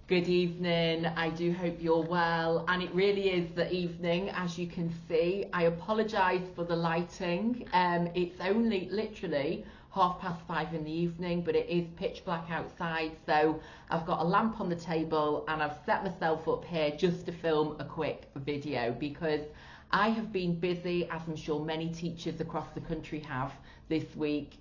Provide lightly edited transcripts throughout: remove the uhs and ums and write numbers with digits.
Good evening. I do hope you're well, and it really is the evening, as you can see. I apologise for the lighting. It's only literally 5:30 in the evening, but it is pitch black outside, so I've got a lamp on the table and I've set myself up here just to film a quick video because I have been busy, as I'm sure many teachers across the country have this week,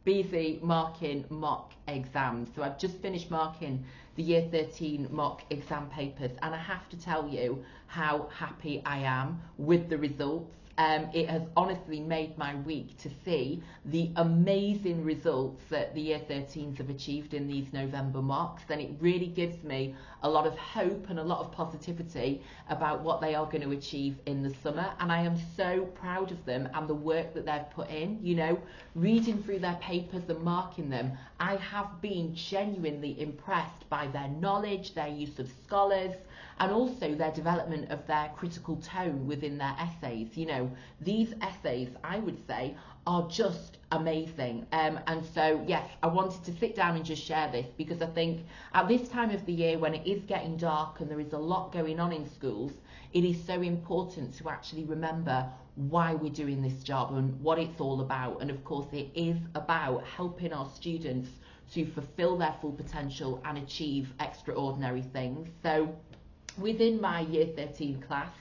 busy marking mock exams. So I've just finished marking the Year 13 mock exam papers, and I have to tell you how happy I am with the results. It has honestly made my week to see the amazing results that the Year 13s have achieved in these November mocks, and it really gives me a lot of hope and a lot of positivity about what they are going to achieve in the summer. And I am so proud of them and the work that they've put in, you know, reading through their papers and marking them. I have been genuinely impressed by their knowledge, their use of scholars, and also their development of their critical tone within their essays. You know, these essays, I would say, are just amazing. And so, yes, I wanted to sit down and just share this because I think at this time of the year when it is getting dark and there is a lot going on in schools, it is so important to actually remember why we're doing this job and what it's all about. And of course, it is about helping our students to fulfill their full potential and achieve extraordinary things. So within my Year 13 class,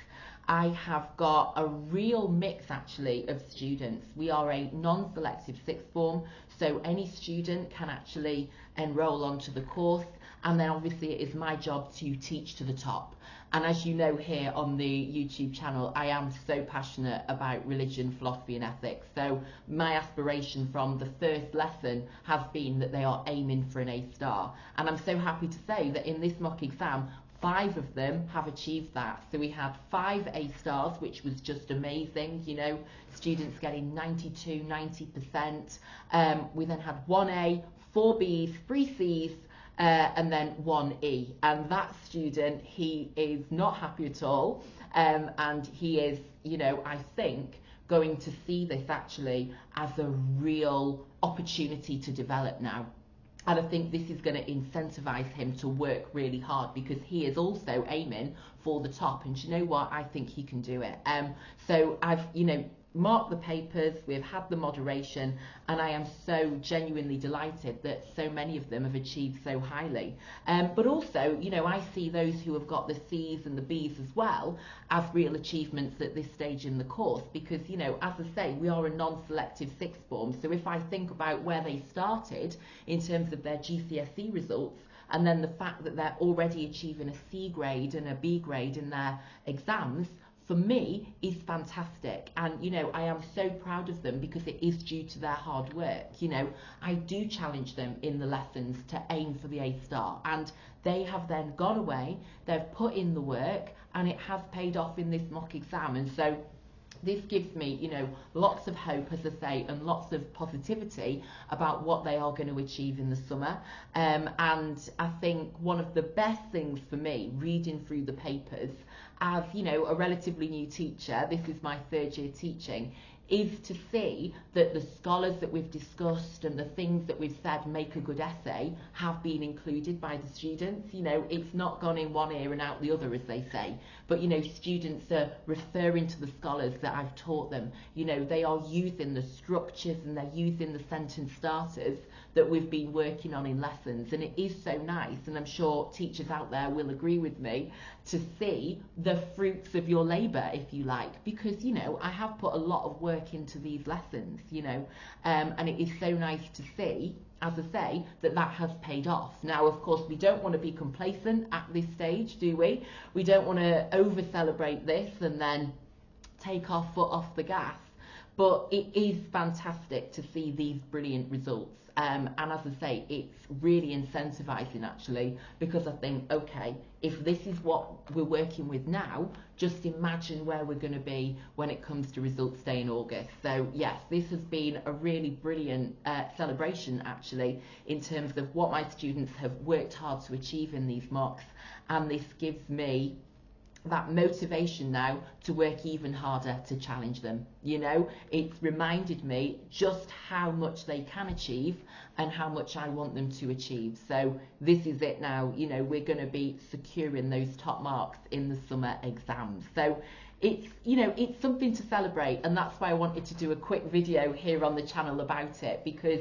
I have got a real mix actually of students. We are a non-selective sixth form, so any student can actually enrol onto the course, and then obviously it is my job to teach to the top. And as you know here on the YouTube channel, I am so passionate about religion, philosophy and ethics. So my aspiration from the first lesson has been that they are aiming for an A star. And I'm so happy to say that in this mock exam, 5 of them have achieved that. So we had 5 A stars, which was just amazing, you know, students getting 92, 90%. We then had 1 A, 4 Bs, 3 Cs, and then 1 E. And that student, he is not happy at all. And he is, you know, I think, going to see this actually as a real opportunity to develop now. And I think this is going to incentivize him to work really hard because he is also aiming for the top. And you know what? I think he can do it. So I've, you know, marked the papers, we've had the moderation, and I am so genuinely delighted that so many of them have achieved so highly. But also, you know, I see those who have got the C's and the B's as well as real achievements at this stage in the course because, you know, as I say, we are a non-selective sixth form. So if I think about where they started in terms of their GCSE results, and then the fact that they're already achieving a C grade and a B grade in their exams, for me, is fantastic. And, you know, I am so proud of them because it is due to their hard work. You know, I do challenge them in the lessons to aim for the A star. And they have then gone away, they've put in the work, and it has paid off in this mock exam. And so this gives me, you know, lots of hope, as I say, and lots of positivity about what they are going to achieve in the summer. And I think one of the best things for me, reading through the papers, as, you know, a relatively new teacher, this is my 3rd year teaching, is to see that the scholars that we've discussed and the things that we've said make a good essay have been included by the students. You know, it's not gone in one ear and out the other, as they say, but, you know, students are referring to the scholars that I've taught them. You know, they are using the structures and they're using the sentence starters that we've been working on in lessons, and it is so nice, and I'm sure teachers out there will agree with me, to see the fruits of your labour, if you like, because, you know, I have put a lot of work into these lessons, you know, and it is so nice to see, as I say, that that has paid off. Now, of course, we don't want to be complacent at this stage, do we? We don't want to over celebrate this and then take our foot off the gas, but it is fantastic to see these brilliant results. And as I say, it's really incentivizing actually, because I think, okay, if this is what we're working with now, just imagine where we're going to be when it comes to results day in August. So yes, this has been a really brilliant celebration actually, in terms of what my students have worked hard to achieve in these mocks, and this gives me that motivation now to work even harder to challenge them. You know, it's reminded me just how much they can achieve and how much I want them to achieve. So this is it now. You know, we're going to be securing those top marks in the summer exams. So it's, you know, it's something to celebrate, and that's why I wanted to do a quick video here on the channel about it, because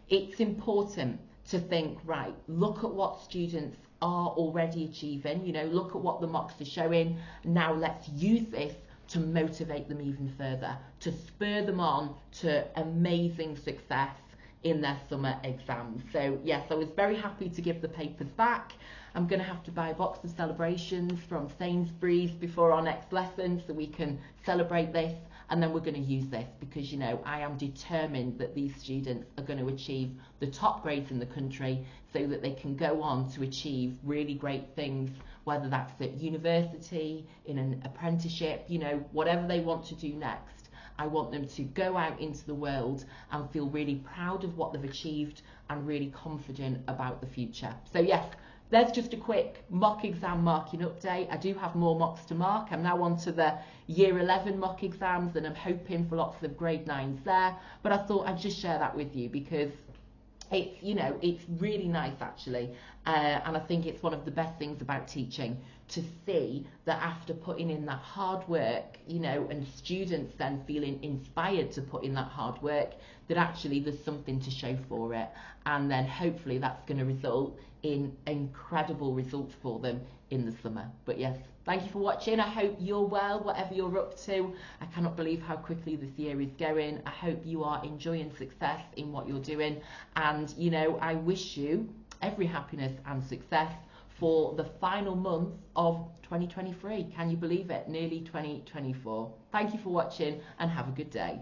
it's important to think, right, look at what students are already achieving, you know, look at what the mocks are showing. Now let's use this to motivate them even further, to spur them on to amazing success in their summer exams. So yes, I was very happy to give the papers back. I'm going to have to buy a box of celebrations from Sainsbury's before our next lesson so we can celebrate this, and then we're going to use this because, you know, I am determined that these students are going to achieve the top grades in the country so that they can go on to achieve really great things, whether that's at university, in an apprenticeship, you know, whatever they want to do next. I want them to go out into the world and feel really proud of what they've achieved and really confident about the future. So yes, there's just a quick mock exam marking update. I do have more mocks to mark. I'm now on to the year 11 mock exams, and I'm hoping for lots of grade 9s there. But I thought I'd just share that with you because it's, you know, it's really nice actually. And I think it's one of the best things about teaching, to see that after putting in that hard work, you know, and students then feeling inspired to put in that hard work, that actually there's something to show for it. And then hopefully that's going to result in incredible results for them in the summer. But yes, thank you for watching. I hope you're well, whatever you're up to. I cannot believe how quickly this year is going. I hope you are enjoying success in what you're doing. And, you know, I wish you every happiness and success for the final month of 2023. Can you believe it? Nearly 2024. Thank you for watching and have a good day.